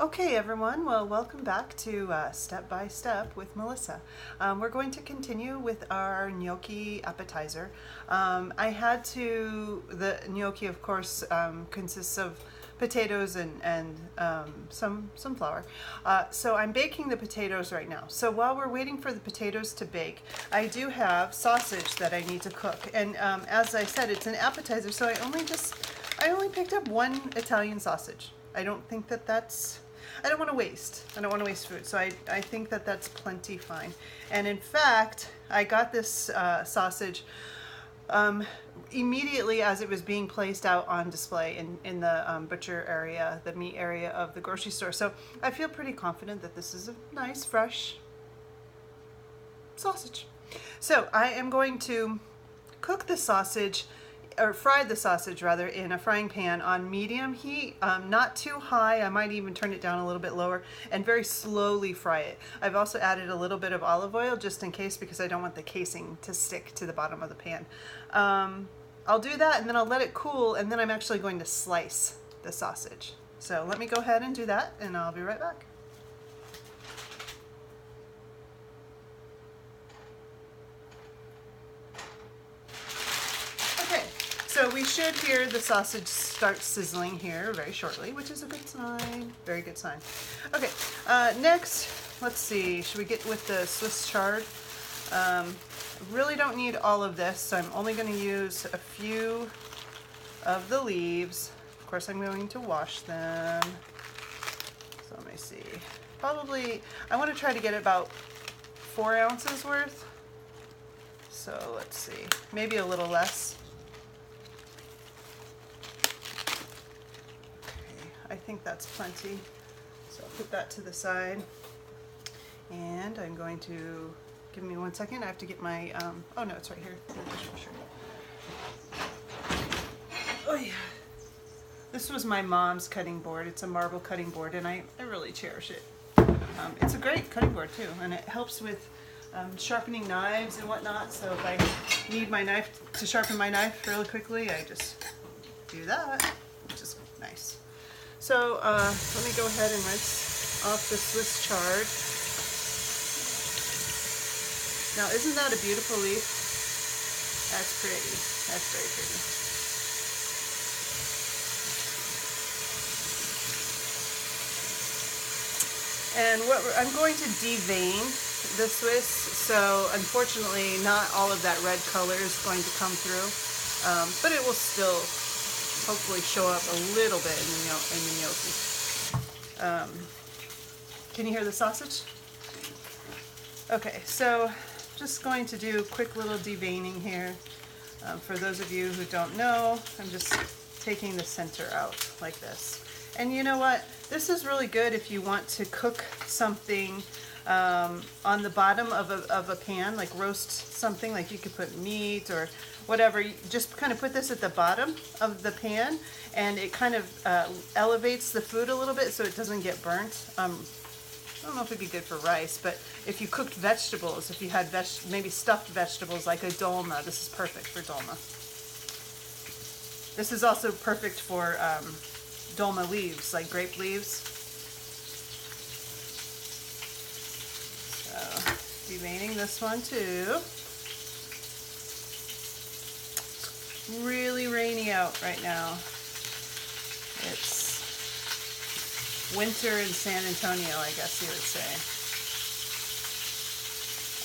Okay, everyone. Well, welcome back to Step by Step with Melissa. We're going to continue with our gnocchi appetizer. The gnocchi, of course, consists of potatoes and some flour. So I'm baking the potatoes right now. So while we're waiting for the potatoes to bake, I do have sausage that I need to cook. And as I said, it's an appetizer, so I only picked up one Italian sausage. I don't think I don't want to waste. I don't want to waste food. So I think that's plenty fine. And in fact, I got this sausage immediately as it was being placed out on display in the butcher area, the meat area of the grocery store. So I feel pretty confident that this is a nice, fresh sausage. So I am going to cook the sausage, or fry the sausage rather, in a frying pan on medium heat, not too high. I might even turn it down a little bit lower, and very slowly fry it. I've also added a little bit of olive oil just in case, because I don't want the casing to stick to the bottom of the pan. I'll do that and then I'll let it cool, and then I'm actually going to slice the sausage. So let me go ahead and do that, and I'll be right back. So we should hear the sausage start sizzling here very shortly, which is a good sign, very good sign. Okay, next, let's see, should we get with the Swiss chard? Really don't need all of this, so I'm only going to use a few of the leaves. Of course, I'm going to wash them. So let me see, probably, I want to try to get about 4 ounces worth. So let's see, maybe a little less. I think that's plenty. So I'll put that to the side. And I'm going to, give me 1 second, I have to get my, oh no, it's right here, the dishwasher. Oh yeah. This was my mom's cutting board. It's a marble cutting board, and I really cherish it. It's a great cutting board too, and it helps with sharpening knives and whatnot. So if I need my knife to sharpen my knife really quickly, I just do that, which is nice. So let me go ahead and rinse off the Swiss chard. Now, isn't that a beautiful leaf? That's pretty. That's very pretty. And I'm going to devein the Swiss, so unfortunately not all of that red color is going to come through, but it will still hopefully show up a little bit in the gnocchi. Can you hear the sausage? Okay, so just going to do a quick little deveining here. For those of you who don't know, I'm just taking the center out like this. And you know what? This is really good if you want to cook something on the bottom of a pan, like roast something, like you could put meat or whatever. You just kind of put this at the bottom of the pan, and it kind of elevates the food a little bit so it doesn't get burnt. I don't know if it'd be good for rice, but if you cooked vegetables, if you had maybe stuffed vegetables like a dolma, this is perfect for dolma. This is also perfect for dolma leaves, like grape leaves. So, deveining this one too. Really rainy out right now. It's winter in San Antonio, I guess you would say.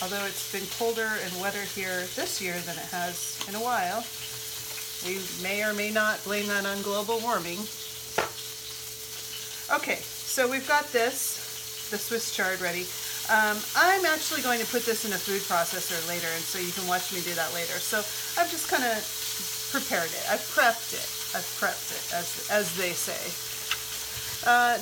Although it's been colder and wetter here this year than it has in a while. We may or may not blame that on global warming. Okay, so we've got the Swiss chard ready. I'm actually going to put this in a food processor later, and so you can watch me do that later. So I've just kind of prepared it. I've prepped it, as they say.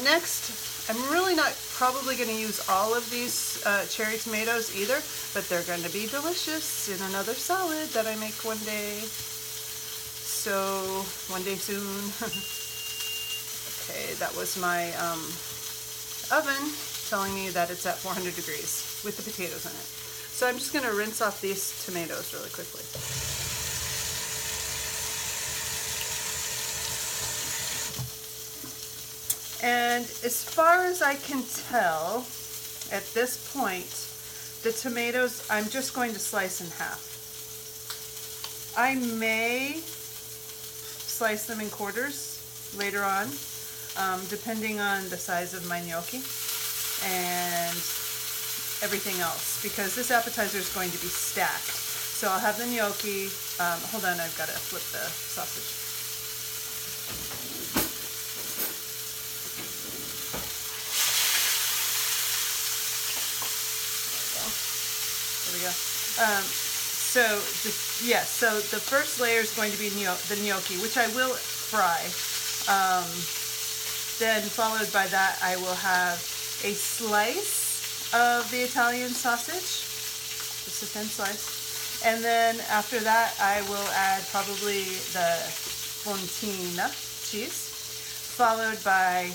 Next, I'm really not probably going to use all of these cherry tomatoes either, but they're going to be delicious in another salad that I make one day. So, one day soon. Okay, that was my oven telling me that it's at 400 degrees with the potatoes in it. So I'm just going to rinse off these tomatoes really quickly. And as far as I can tell, at this point, the tomatoes I'm just going to slice in half. I may slice them in quarters later on, depending on the size of my gnocchi and everything else, because this appetizer is going to be stacked. So I'll have the gnocchi. Hold on, I've got to flip the sausage. There we go. So the first layer is going to be the gnocchi, which I will fry. Then followed by that, I will have a slice of the Italian sausage, just a thin slice. And then after that, I will add probably the fontina cheese, followed by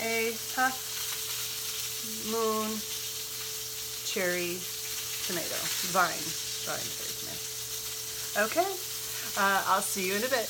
a half moon cherry tomato, vine cherry tomato. Okay, I'll see you in a bit.